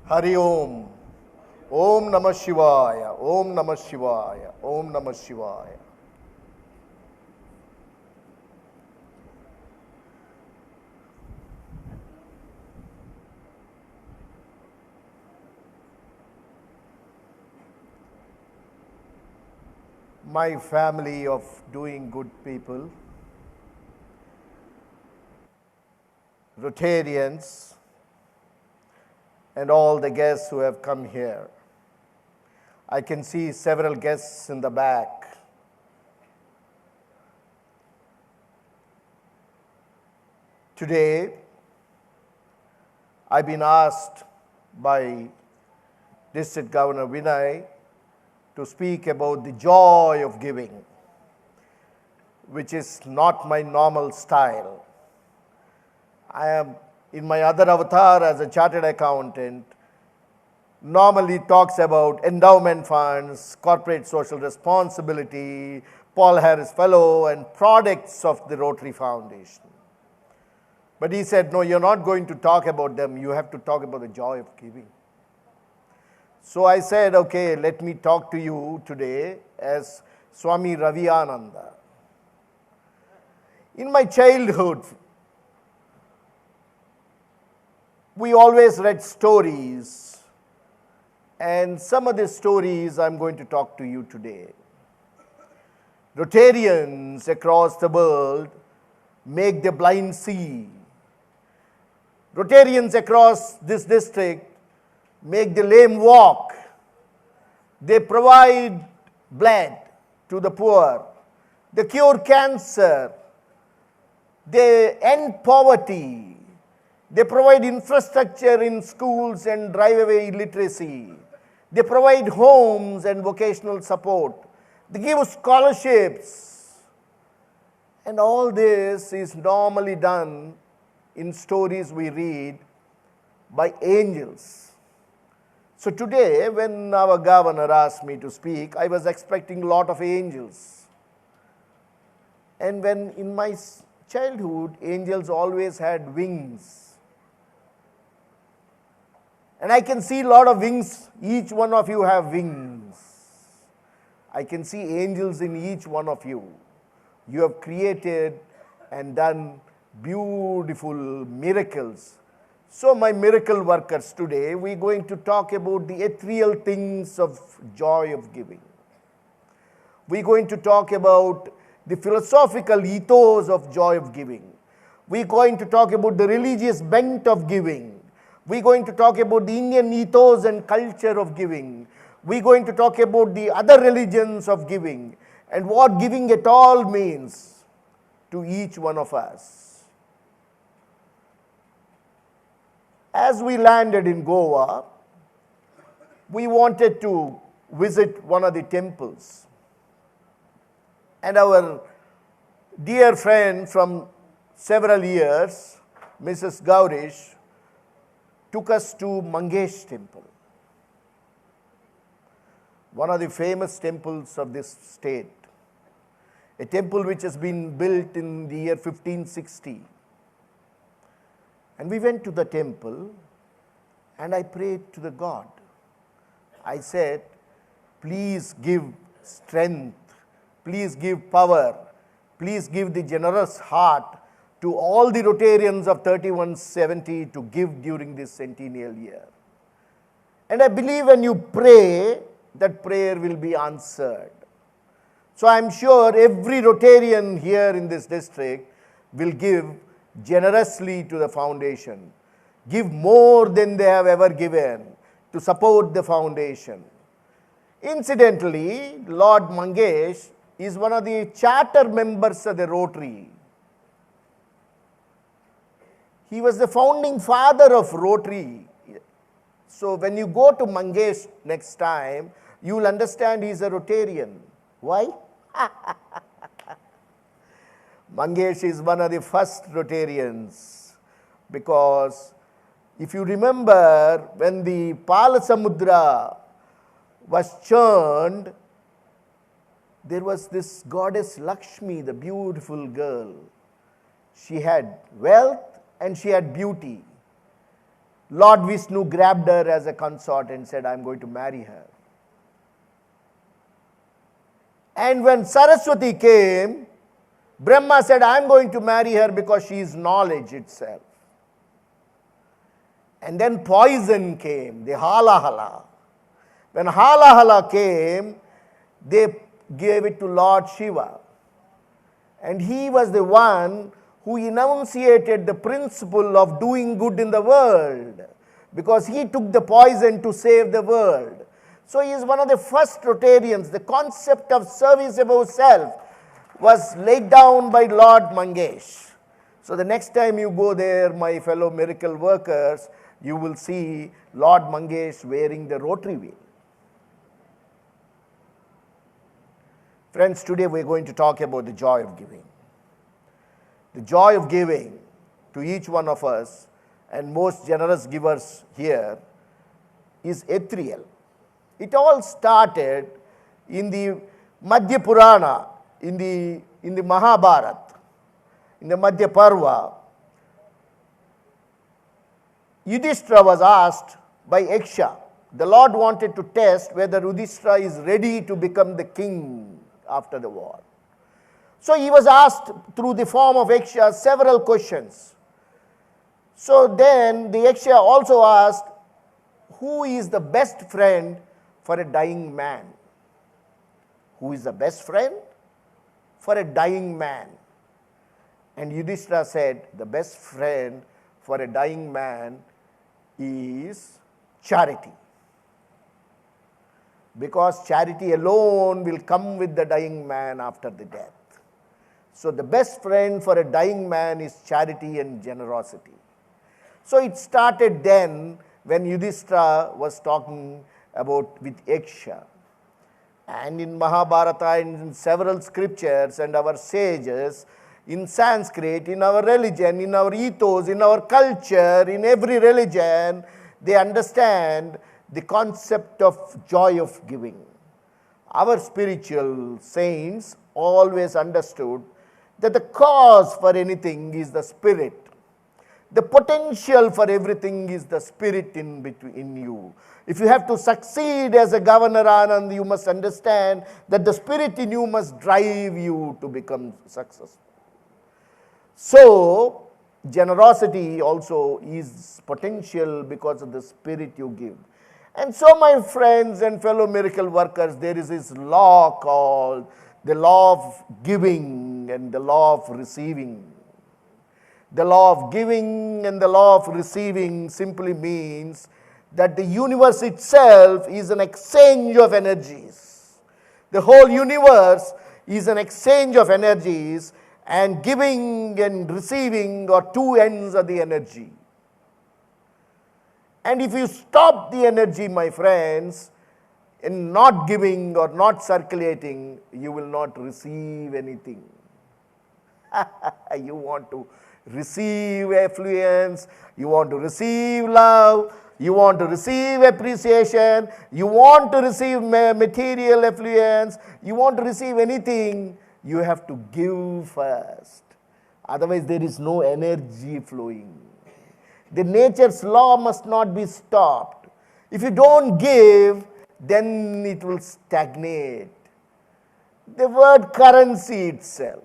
Hari Om. Om Namah Shivaya. Om Namah Shivaya. Om Namah Shivaya. My family of doing good people, Rotarians, and all the guests who have come here. I can see several guests in the back. Today, I've been asked by District Governor Vinay to speak about the joy of giving, which is not my normal style. I am, in my other avatar as a chartered accountant, normally talks about endowment funds, corporate social responsibility, Paul Harris Fellow, and products of the Rotary Foundation. But he said, no, you're not going to talk about them, you have to talk about the joy of giving. So I said, okay, let me talk to you today as Swami Ravi Ananda. In my childhood, we always read stories, and some of the stories I'm going to talk to you today. Rotarians across the world make the blind see. Rotarians across this district make the lame walk. They provide blood to the poor. They cure cancer. They end poverty. They provide infrastructure in schools and drive away illiteracy. They provide homes and vocational support. They give scholarships. And all this is normally done in stories we read by angels. So today, when our governor asked me to speak, I was expecting a lot of angels. And when in my childhood, angels always had wings. And I can see a lot of wings. Each one of you have wings. I can see angels in each one of you. You have created and done beautiful miracles. So my miracle workers today, we're going to talk about the ethereal things of joy of giving. We're going to talk about the philosophical ethos of joy of giving. We're going to talk about the religious bent of giving. We're going to talk about the Indian ethos and culture of giving. We're going to talk about the other religions of giving and what giving at all means to each one of us. As we landed in Goa, we wanted to visit one of the temples. And our dear friend from several years, Mrs. Gaurish, took us to Mangesh Temple, one of the famous temples of this state, a temple which has been built in the year 1560. And we went to the temple and I prayed to the God. I said, please give strength, please give power, please give the generous heart to all the Rotarians of 3170 to give during this centennial year. And I believe when you pray, that prayer will be answered. So I am sure every Rotarian here in this district will give generously to the foundation, give more than they have ever given to support the foundation. Incidentally, Lord Mangesh is one of the charter members of the Rotary. He was the founding father of Rotary. So when you go to Mangesh next time, you will understand he is a Rotarian. Why? Mangesh is one of the first Rotarians because if you remember when the Palasamudra was churned, there was this goddess Lakshmi, the beautiful girl. She had wealth and she had beauty. Lord Vishnu grabbed her as a consort and said, I am going to marry her. And when Saraswati came, Brahma said, I am going to marry her because she is knowledge itself. And then poison came, the halahala. When halahala came, they gave it to Lord Shiva. And he was the one who enunciated the principle of doing good in the world, because he took the poison to save the world. So he is one of the first Rotarians. The concept of service above self was laid down by Lord Mangesh. So the next time you go there, my fellow miracle workers, you will see Lord Mangesh wearing the rotary wheel. Friends, today we are going to talk about the joy of giving. The joy of giving to each one of us, and most generous givers here, is ethereal. It all started in the Madhya Purana, in the Mahabharata, in the Madhya Parva. Yudhishthira was asked by Yaksha. The Lord wanted to test whether Yudhishthira is ready to become the king after the war. So he was asked through the form of Yaksha several questions. So then the Yaksha also asked, who is the best friend for a dying man? Who is the best friend for a dying man? And Yudhishthira said, the best friend for a dying man is charity. Because charity alone will come with the dying man after the death. So the best friend for a dying man is charity and generosity. So it started then when Yudhishthira was talking about with Yaksha. And in Mahabharata and in several scriptures and our sages, in Sanskrit, in our religion, in our ethos, in our culture, in every religion, they understand the concept of joy of giving. Our spiritual saints always understood that the cause for anything is the spirit. The potential for everything is the spirit in you. If you have to succeed as a governor, Anand, you must understand that the spirit in you must drive you to become successful. So, generosity also is potential because of the spirit you give. And so, my friends and fellow miracle workers, there is this law called the law of giving and the law of receiving. The law of giving and the law of receiving simply means that the universe itself is an exchange of energies. The whole universe is an exchange of energies, and giving and receiving are two ends of the energy. And if you stop the energy, my friends, in not giving or not circulating, you will not receive anything. You want to receive affluence, you want to receive love, you want to receive appreciation, you want to receive material affluence, you want to receive anything, you have to give first. Otherwise, there is no energy flowing. The nature's law must not be stopped. If you don't give, then it will stagnate. The word currency itself,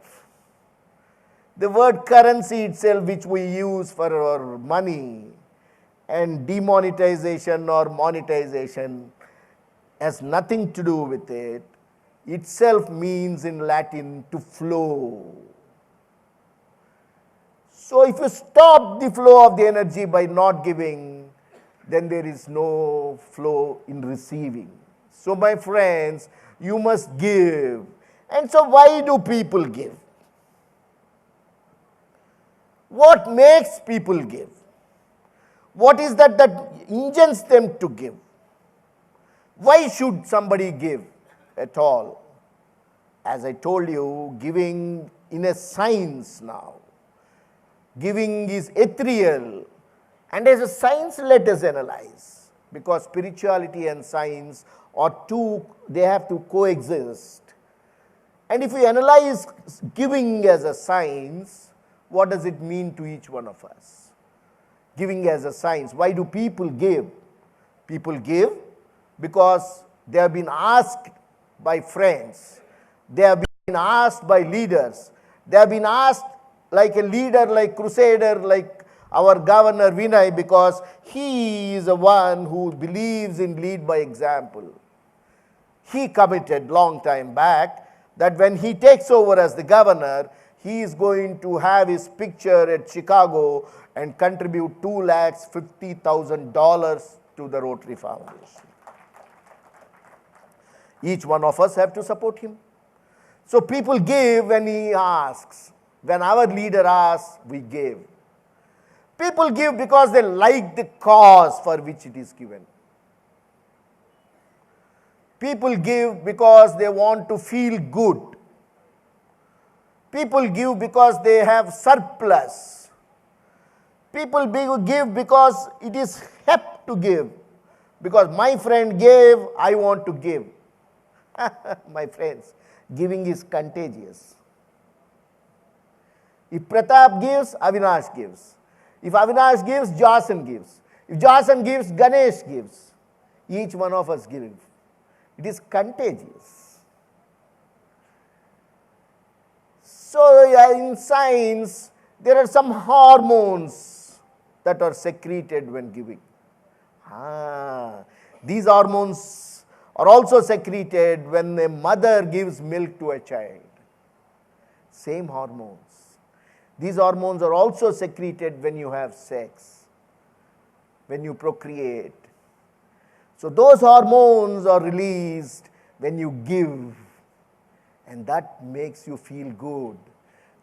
which we use for our money, and demonetization or monetization has nothing to do with it. Itself means in Latin to flow. So if you stop the flow of the energy by not giving, then there is no flow in receiving. So my friends, you must give. And so why do people give? What makes people give? What is that engenders them to give? Why should somebody give at all? As I told you, giving in a science now. Giving is ethereal. And as a science, let us analyze. Because spirituality and science are two, they have to coexist. And if we analyze giving as a science, what does it mean to each one of us? Giving as a science. Why do people give? People give because they have been asked by friends. They have been asked by leaders. They have been asked like a leader, like crusader, like our governor Vinay, because he is the one who believes in lead by example. He committed long time back that when he takes over as the governor, he is going to have his picture at Chicago and contribute $250,000 to the Rotary Foundation. Each one of us have to support him. So people give when he asks. When our leader asks, we give. People give because they like the cause for which it is given. People give because they want to feel good. People give because they have surplus. People give because it is hep to give. Because my friend gave, I want to give. My friends, giving is contagious. If Pratap gives, Avinash gives. If Avinash gives, Jason gives. If Jason gives, Ganesh gives. Each one of us gives. It is contagious. So in science, there are some hormones that are secreted when giving. These hormones are also secreted when a mother gives milk to a child. Same hormones. These hormones are also secreted when you have sex, when you procreate. So those hormones are released when you give, and that makes you feel good.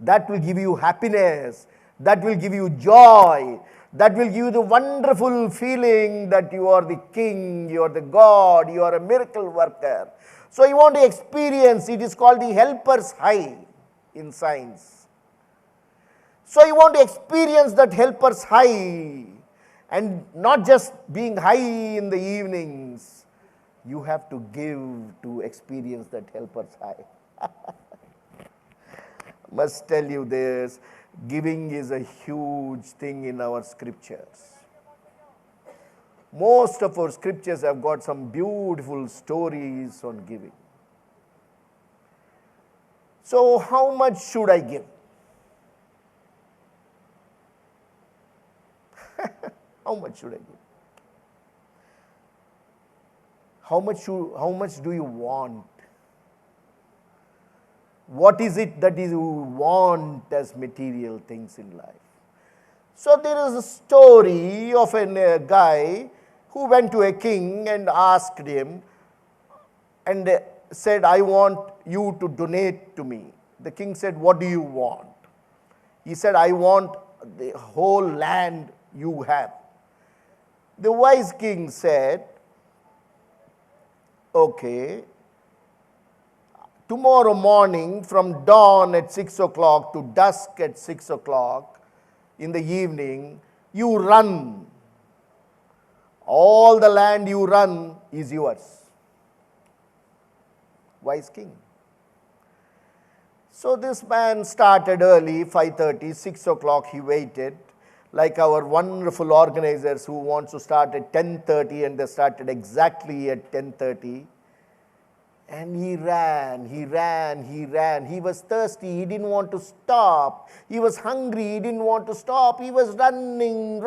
That will give you happiness. That will give you joy. That will give you the wonderful feeling that you are the king, you are the God, you are a miracle worker. So you want to experience, it is called the helper's high in science. So you want to experience that helper's high, and not just being high in the evenings. You have to give to experience that helper's high. Must tell you this, giving is a huge thing in our scriptures. Most of our scriptures have got some beautiful stories on giving. So how much should I give? How much should I give? How much do you want? What is it that you want as material things in life? So there is a story of a guy who went to a king and asked him and said, I want you to donate to me. The king said, what do you want? He said, I want the whole land you have. The wise king said, okay, tomorrow morning from dawn at 6 o'clock to dusk at 6 o'clock in the evening, you run. All the land you run is yours. Wise king. So this man started early, 5:30, 6 o'clock he waited. Like our wonderful organizers who want to start at 10:30 and they started exactly at 10:30. And he ran. He was thirsty. He didn't want to stop. He was hungry. He didn't want to stop. He was running.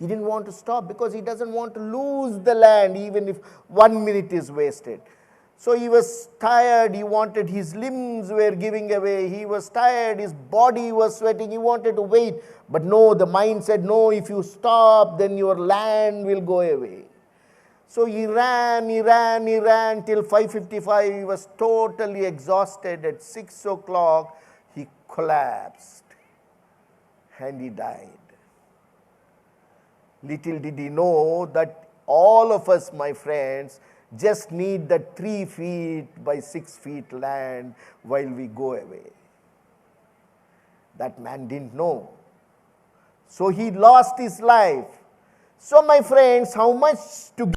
He didn't want to stop because he doesn't want to lose the land even if 1 minute is wasted. So he was tired. He wanted, his limbs were giving away. He was tired. His body was sweating. He wanted to wait. But no, the mind said, no, if you stop, then your land will go away. So he ran till 5:55. He was totally exhausted. At 6 o'clock, he collapsed and he died. Little did he know that all of us, my friends, just need that 3 feet by 6 feet land while we go away. That man didn't know. So he lost his life. So my friends, how much to give?